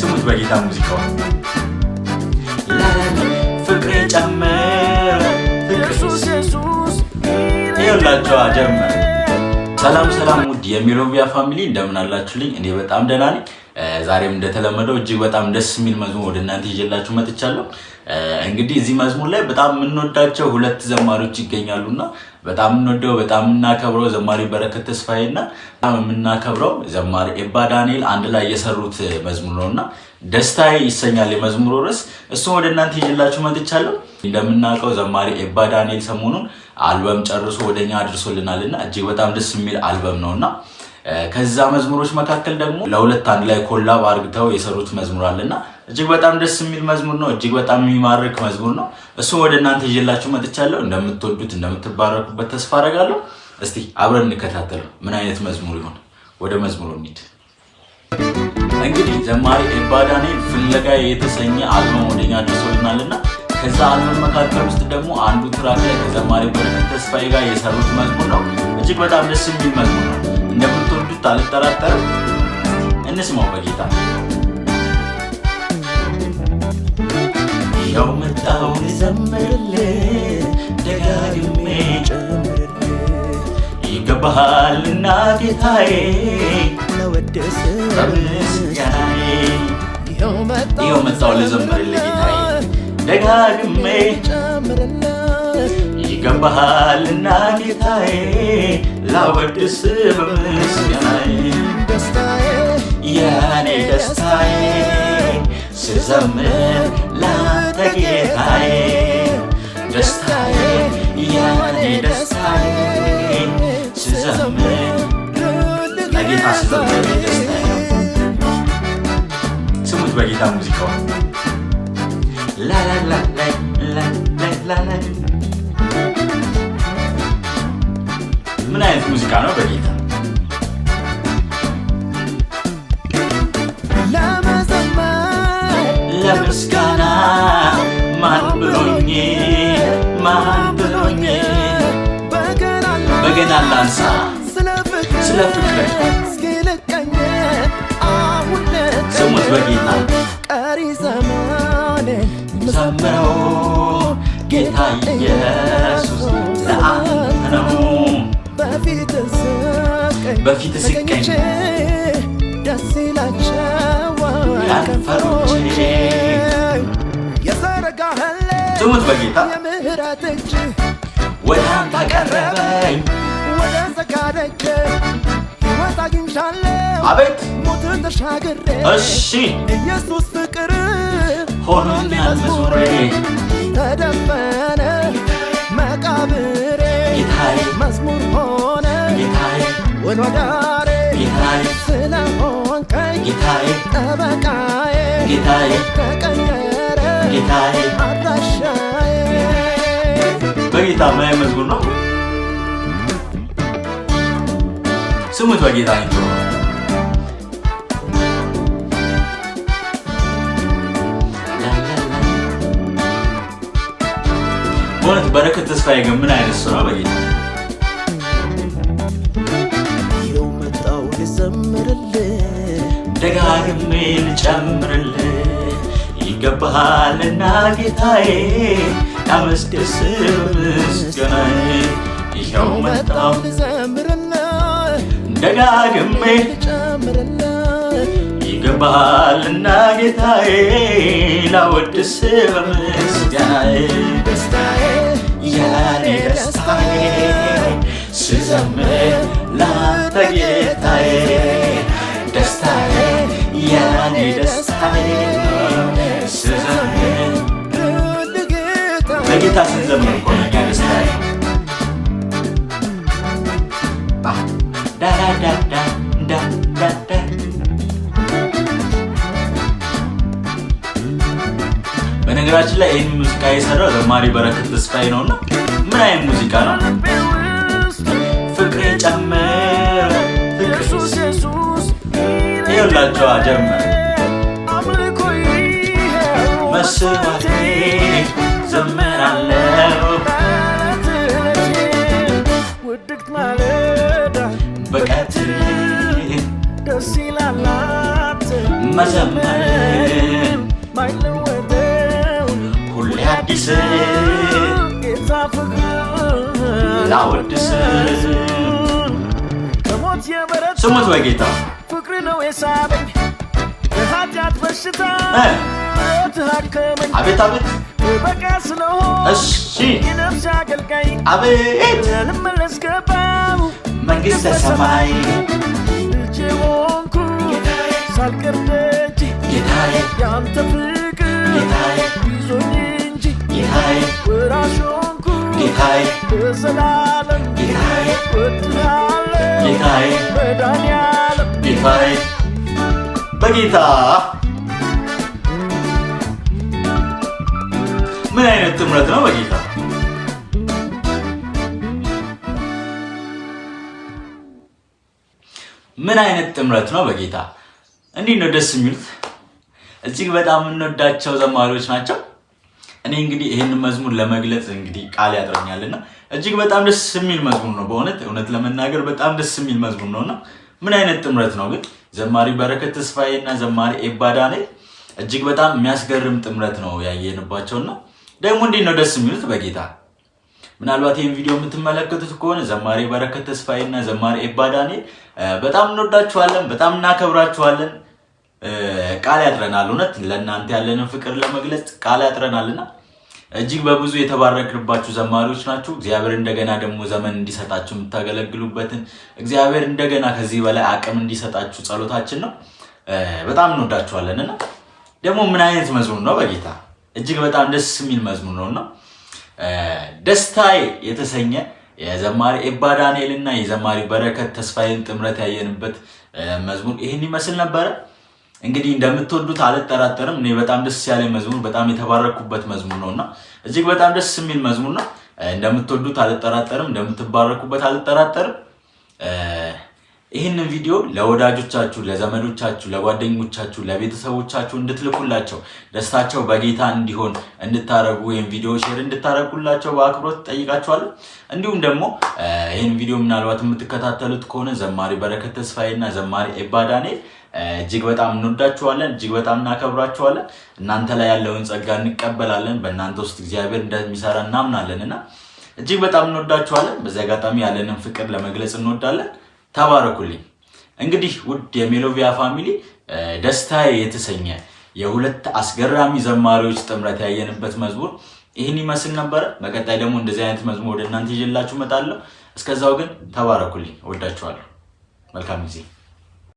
ስሙት በጌታ ሙዚቃው ፍቅሬ ጨመረ ኢየሱስ ይላችሁ ጀመረ። ሰላም ውድ የሚሎቪያ ፋሚሊ እንደምን አላችሁልኝ? እኔ በጣም ደህና ነኝ። ዛሬም እንደተለመደው እጅግ በጣም ደስ የሚል መዝሙር ወደ እናንተ ይዤላችሁ መጥቻለሁ። እንግዲህ እዚህ መዝሙር ላይ በጣም የምንወዳቸው ሁለት ዘማሪዎች ይገኛሉና በጣም የምንወደው በጣም የምናከብረው ዘማሪ በረከት ተስፋዬና በጣም የምናከብረው ዘማሪ ኤባ ዳንኤል አንድ ላይ የሰሩት መዝሙር ነውና ደስታዬ ይሰኛል የመዝሙሩ ርዕስ። እሱን ወደ እናንተ ይዤላችሁ መጥቻለሁ። እንደምናውቀው ዘማሪ ኤባ ዳንኤል ሰሞኑን አልበም ጨርሶ ወደኛ አድርሶልናልና እጅግ በጣም ደስ የሚል አልበም ነውና ከዛ መዝሙሮች መካከል ደግሞ ለሁለት አንድ ላይ ኮላብ አርግተው የሰሩት መዝሙር አለና እጅግ በጣም ደስ የሚል መዝሙር ነው። እጅግ በጣም የሚማርክ መዝሙር ነው። እሱን ወደ እናንተ ይዤላችሁ መጥቻለሁ። እንደምትወዱት እንደምትባረኩበት ተስፋ አደርጋለሁ። እስቲ አብረን እንከታተለው ምን አይነት መዝሙር ይሆን። ወደ መዝሙሩ እንሂድ። እንግዲህ ዘማሪ ኤባ ዳንኤል ፍለጋ የተሰኘ አልበም ወደኛ አድርሶልናልና ከዛ አልበም መካከል ውስጥ ደግሞ አንዱ ትራክ ላይ ከዘማሪ በረከት ተስፋዬ ጋር የሰሩት መዝሙር ነው። እጅግ በጣም ደስ የሚል መዝሙር ነው። እንደምትወዱት አልጠራጠርም። እንስማው በጌታ ያው መጣው ልዘምርልህ ደጋግሜ ይገባሃልና ጌታዬ ለወደስ በምስጋናዬ ያው መጣው ልዘምርልህ ጌታዬ ደጋግሜ ይገባሃልና ጌታዬ ላወድስ በምስጋናዬ ደስታዬ የኔ ደስታዬ ስዘምር ላንተ ጌታዬ ደስታዬ የኔ ደስታዬ ስዘምር ለጌታ ስዘምር ደስታዬ። ስሙት በጌታ ሙዚቃው ላላላላላላላ ምን አይነት ሙዚቃ ነው በጌታ ለምስጋና ማን ብሎኝ በገና ላንሳ ስለ ፍቅር ስሙት በጌታ ቀሪ ዘመኔን ዘምረው ጌታ ኢየሱስ ለአንተ ነው በፊት ስቀኝ ደስ ይላቸው ከንፈሮቼ ስሙት በጌታ የምህረት እጅ ወደ አንተ አቀረበኝ ወደ ዘጋደጅ ሕይወት አግኝቻለሁ አቤት ሞትን ተሻግሬ እሺ ኢየሱስ ፍቅር ሆኖኛል መዝሙሬ ተደፈነ መቃብሬ ጌታዬ መዝሙር ሆነ ጌታዬ ወዳሬ ጌታዬ ስለሆንከኝ ጌታዬ ጠበቃዬ ጌታዬ ተቀየረ ጌታዬ አድራሻዬ በጌታ ማይ መዝሙር ነው። ስሙት በጌታ ይቶ ወለት በረከት ተስፋዬ ግን ምን አይነት ሰው ነው በጌታ ይኸው መጣው ልዘምርልህ ደጋግሜ ልጨምርልህ ይገባሃልና ጌታዬ አመስግስ በምስጋናዬ ይኸው መጣው ልዘምርልህ ደጋግሜ ልጨምርልህ ይገባሃልና ጌታዬ ላወድስ በምስጋናዬ ደስታዬ የኔ ደስታዬ ስዘምር ላንተ ጌታዬ ደስታዬ የኔ ደስታዬ ስዘምር ለጌታ ስንዘምር እኮ ነው እኛ ደስታዬ ዳዳዳዳዳዳዳ በነገራችን ላይ ይህን ሙዚቃ የሰራው ዘማሪ በረከት ተስፋዬ ነውና ምን አይነት ሙዚቃ ነው? ፍቅሬ ጨመረ ኢየሱስ ይላችሁ ጀመረ መስዋዕቴ ዘምራለሁ ውድቅት ማለዳ በቀትር ደስ ይላል መዘመር ሁሌ አዲስ ላወድስ ስሙት በጌታ ፍቅር ነው የሳበኝ የኃጢአት በሽታ ተሐከመኝ አቤት አቤት በቃ ስለሆነ እሺ የነፍስ አገልጋይ አቤት ልመለስ ገባሁ መንግሥተ ሰማይ ልጄ ሆንኩ ሳልቀር ደጅ ጌታዬ ያንተ ፍቅር ጌታዬ ይዞኝ እንጂ ጌታዬ ወራሽ ሆንኩ ጌታዬ ለዘላለም ጌታዬ እወድሃለሁ ጌታዬ መድኃኒዓለም ጌታዬ በጌታ ምን አይነት ጥምረት ነው በጌታ ምን አይነት ጥምረት ነው በጌታ እንዴት ነው ደስ የሚሉት እጅግ በጣም እንወዳቸው ዘማሪዎች ናቸው እኔ እንግዲህ ይሄንን መዝሙር ለመግለጽ እንግዲህ ቃል ያጥረኛልና እጅግ በጣም ደስ የሚል መዝሙር ነው በእውነት ለመናገር በጣም ደስ የሚል መዝሙር ነውና ምን አይነት ጥምረት ነው ግን ዘማሪ በረከት ተስፋዬና ዘማሪ ኤባ ዳንኤል እጅግ በጣም የሚያስገርም ጥምረት ነው ያየንባቸውና ደግሞ እንዴት ነው ደስ የሚሉት በጌታ ምናልባት ይሄን ቪዲዮ የምትመለከቱት ከሆነ ዘማሪ በረከት ተስፋዬና ዘማሪ ኤባ ዳንኤል በጣም እንወዳችኋለን በጣም እናከብራችኋለን ቃል ያጥረናል እውነት ለእናንተ ያለንን ፍቅር ለመግለጽ ቃል ያጥረናልና እጅግ በብዙ የተባረክንባችሁ ዘማሪዎች ናችሁ እግዚአብሔር እንደገና ደግሞ ዘመን እንዲሰጣችሁ የምታገለግሉበትን እግዚአብሔር እንደገና ከዚህ በላይ አቅም እንዲሰጣችሁ ጸሎታችን ነው በጣም እንወዳችኋለንና ደግሞ ምን አይነት መዝሙር ነው በጌታ እጅግ በጣም ደስ የሚል መዝሙር ነውና ደስታዬ የተሰኘ የዘማሪ ኤባ ዳንኤልና የዘማሪ በረከት ተስፋዬን ጥምረት ያየንበት መዝሙር ይሄን ይመስል ነበር እንግዲህ እንደምትወዱት አልጠራጠርም እኔ በጣም ደስ ያለኝ መዝሙር በጣም የተባረኩበት መዝሙር ነውና እጅግ በጣም ደስ የሚል መዝሙር ነው እንደምትወዱት አልጠራጠርም እንደምትባረኩበት አልጠራጠርም ይሄንን ቪዲዮ ለወዳጆቻችሁ ለዘመዶቻችሁ ለጓደኞቻችሁ ለቤተሰቦቻችሁ እንድትልኩላቸው ደስታቸው በጌታ እንዲሆን እንድታረጉ ይሄን ቪዲዮ ሼር እንድታረጉላቸው በአክብሮት ጠይቃችኋለሁ እንዲሁም ደግሞ ይሄን ቪዲዮ ምናልባት የምትከታተሉት ከሆነ ዘማሪ በረከት ተስፋዬና ዘማሪ ኤባ ዳንኤል እጅግ በጣም እንወዳችኋለን እጅግ በጣም እናከብራችኋለን እናንተ ላይ ያለውን ጸጋ እንቀበላለን በእናንተ ውስጥ እግዚአብሔር እንደሚሰራ እናምናለንና እጅግ በጣም እንወዳችኋለን በዚህ አጋጣሚ ያለንን ፍቅር ለመግለጽ እንወዳለን ተባረኩልኝ እንግዲህ ውድ የሜሎቪያ ፋሚሊ ደስታዬ የተሰኘ የሁለት አስገራሚ ዘማሪዎች ጥምረት ያየንበት መዝሙር ይሄን ይመስል ነበር በቀጣይ ደግሞ እንደዚህ አይነት መዝሙር ወደ እናንተ ይዤላችሁ እመጣለሁ እስከዛው ግን ተባረኩልኝ ወዳችኋለሁ መልካም ጊዜ